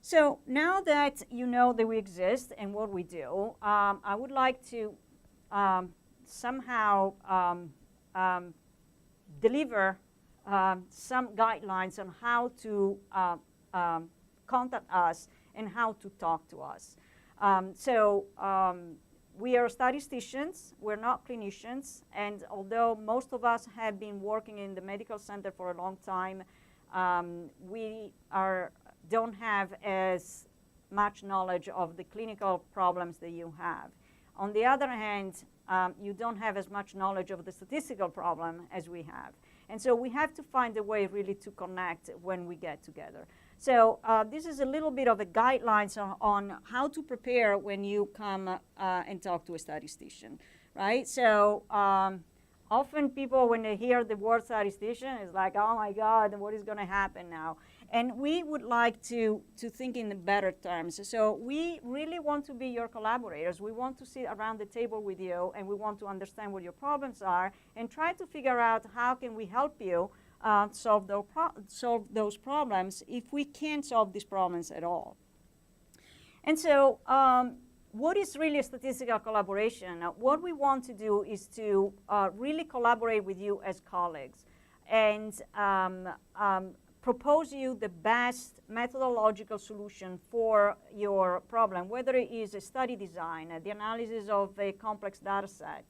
So now that you know that we exist and what we do, I would like to somehow deliver some guidelines on how to contact us and how to talk to us. We are statisticians, we're not clinicians, and although most of us have been working in the medical center for a long time, we don't have as much knowledge of the clinical problems that you have. On the other hand, you don't have as much knowledge of the statistical problem as we have. And so we have to find a way really to connect when we get together. So this is a little bit of a guidelines on how to prepare when you come and talk to a statistician, right? So often people, when they hear the word statistician, it's like, oh my God, what is going to happen now? And we would like to think in better terms. So we really want to be your collaborators. We want to sit around the table with you, and we want to understand what your problems are and try to figure out how can we help you solve those problems if we can't solve these problems at all. And so what is really a statistical collaboration? What we want to do is to really collaborate with you as colleagues and propose you the best methodological solution for your problem, whether it is a study design, the analysis of a complex data set,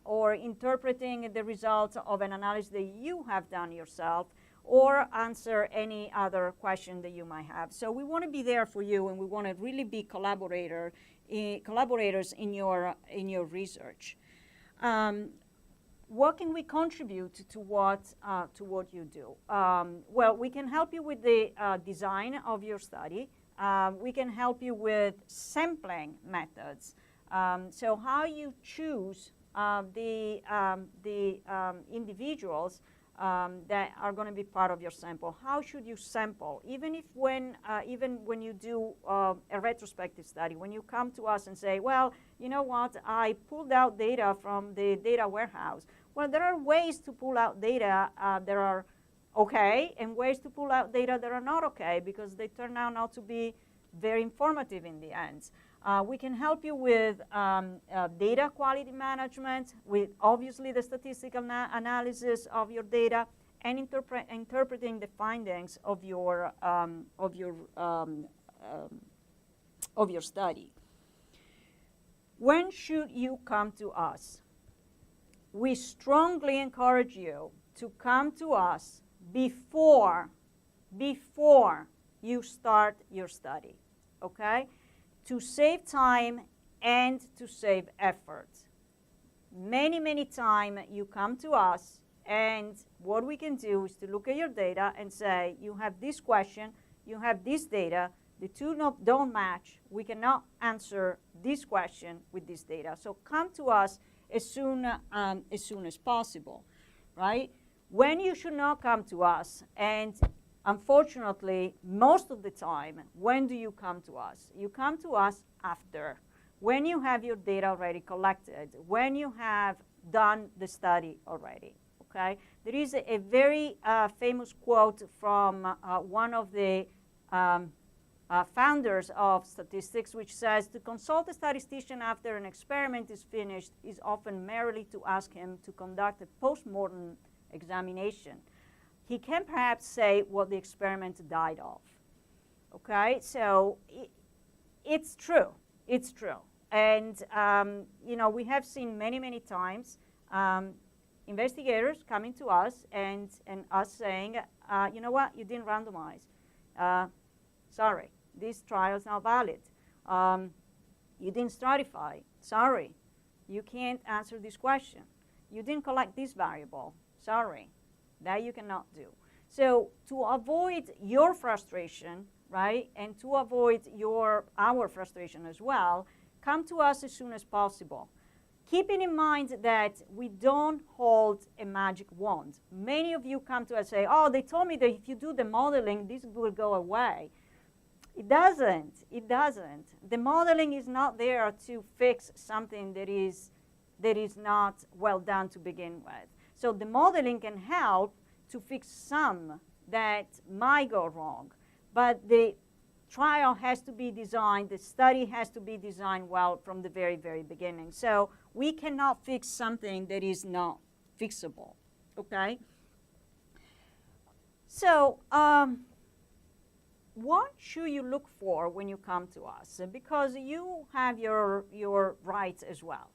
or interpreting the results of an analysis that you have done yourself, or answer any other question that you might have. So we want to be there for you, and we want to really be collaborators in your research. What can we contribute to what you do? Well, we can help you with the design of your study. We can help you with sampling methods. So how you choose the individuals that are going to be part of your sample. How should you sample? Even when you do a retrospective study, when you come to us and say, well, you know what, I pulled out data from the data warehouse. Well, there are ways to pull out data that are okay and ways to pull out data that are not okay because they turn out not to be very informative in the end. We can help you with data quality management, with obviously the statistical analysis of your data, and interpreting the findings of your study. When should you come to us? We strongly encourage you to come to us before you start your study, okay? To save time and to save effort. Many times you come to us, and what we can do is to look at your data and say, you have this question, you have this data, the two don't match, we cannot answer this question with this data. So come to us as soon as possible, right? When you should not come to us, and unfortunately, most of the time, when do you come to us? You come to us after, when you have your data already collected, when you have done the study already, okay? There is a very famous quote from one of the founders of statistics, which says, to consult a statistician after an experiment is finished is often merely to ask him to conduct a post-mortem examination. He can perhaps say what the experiment died of. Okay, so it's true. It's true. And you know, we have seen many times investigators coming to us and us saying, you know what, you didn't randomize. Sorry, this trial is not valid. You didn't stratify. Sorry, you can't answer this question. You didn't collect this variable. Sorry, that you cannot do. So to avoid your frustration, right, and to avoid our frustration as well, come to us as soon as possible. Keeping in mind that we don't hold a magic wand. Many of you come to us and say, oh, they told me that if you do the modeling, this will go away. It doesn't. It doesn't. The modeling is not there to fix something that is not well done to begin with. So the modeling can help to fix some that might go wrong. But the trial has to be designed, the study has to be designed well from the very, very beginning. So we cannot fix something that is not fixable, okay? So what should you look for when you come to us? Because you have your rights as well.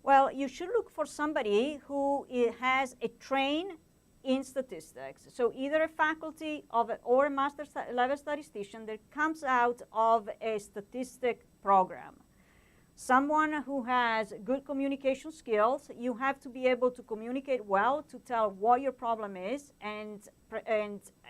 Well, you should look for somebody who has a train in statistics. So either a faculty or a master's level statistician that comes out of a statistic program. Someone who has good communication skills. You have to be able to communicate well to tell what your problem is and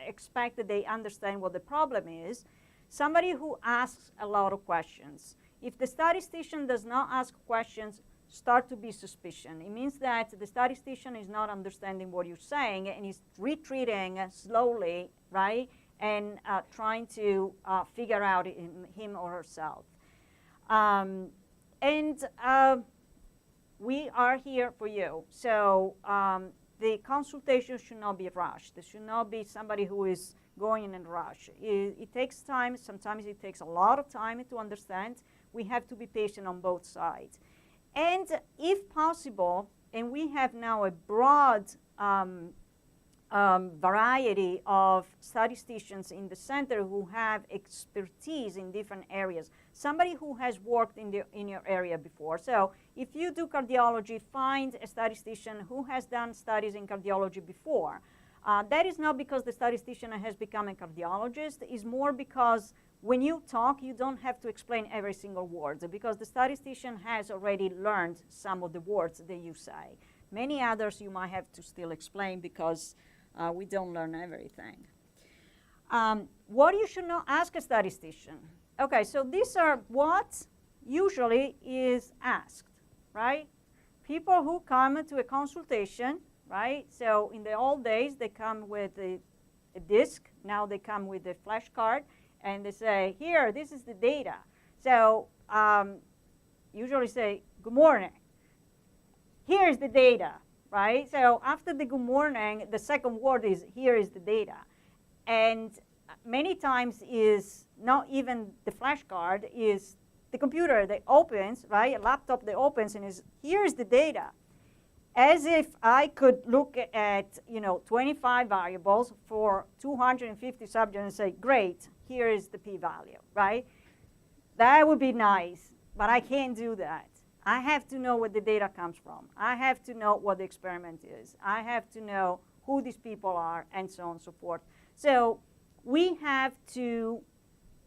expect that they understand what the problem is. Somebody who asks a lot of questions. If the statistician does not ask questions, start to be suspicion. It means that the statistician is not understanding what you're saying and is retreating slowly, right, and trying to figure out him or herself. We are here for you. So the consultation should not be rushed. There should not be somebody who is going in a rush. It takes time. Sometimes it takes a lot of time to understand. We have to be patient on both sides. And if possible, and we have now a broad variety of statisticians in the center who have expertise in different areas. Somebody who has worked in your area before. So if you do cardiology, find a statistician who has done studies in cardiology before. That is not because the statistician has become a cardiologist. It's more because when you talk, you don't have to explain every single word because the statistician has already learned some of the words that you say. Many others you might have to still explain because we don't learn everything. What you should not ask a statistician. Okay, so these are what usually is asked, right? People who come to a consultation, right? So in the old days, they come with a disc. Now they come with a flashcard. And they say, here, this is the data. So usually say, good morning. Here's the data, right? So after the good morning, the second word is, here is the data. And many times is not even the flashcard, is the computer that opens, right? A laptop that opens and is, here's the data. As if I could look at 25 variables for 250 subjects and say, great, here is the p-value, right? That would be nice, but I can't do that. I have to know where the data comes from. I have to know what the experiment is. I have to know who these people are, and so on and so forth. So we have to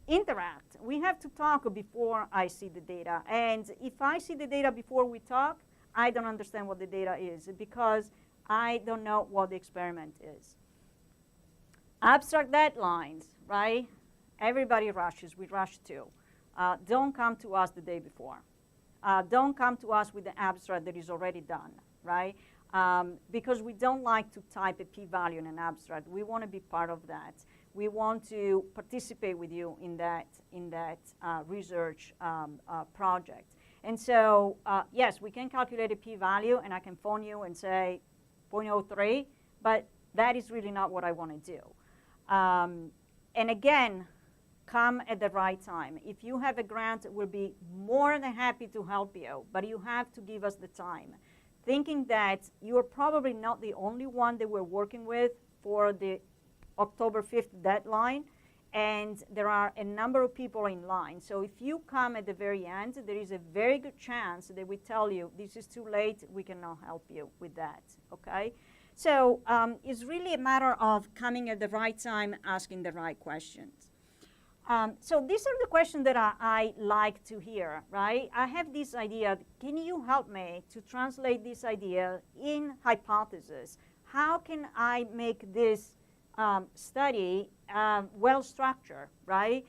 interact. We have to talk before I see the data. And if I see the data before we talk, I don't understand what the data is because I don't know what the experiment is. Abstract deadlines, right? Everybody rushes. We rush too. Don't come to us the day before. Don't come to us with the abstract that is already done, right? Because we don't like to type a p-value in an abstract. We want to be part of that. We want to participate with you in that research project. And so, yes, we can calculate a p-value, and I can phone you and say 0.03, but that is really not what I want to do. And again, come at the right time. If you have a grant, we'll be more than happy to help you, but you have to give us the time. Thinking that you're probably not the only one that we're working with for the October 5th deadline, and there are a number of people in line. So if you come at the very end, there is a very good chance that we tell you, this is too late, we cannot help you with that, okay? So it's really a matter of coming at the right time, asking the right questions. So these are the questions that I like to hear, right? I have this idea. Can you help me to translate this idea in hypothesis? How can I make this study well-structured, right?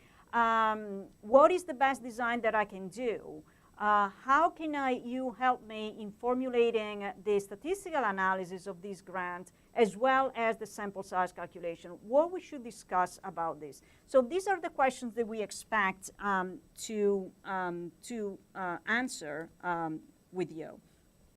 What is the best design that I can do? How can you help me in formulating the statistical analysis of this grant as well as the sample size calculation? What we should discuss about this. So these are the questions that we expect to answer with you.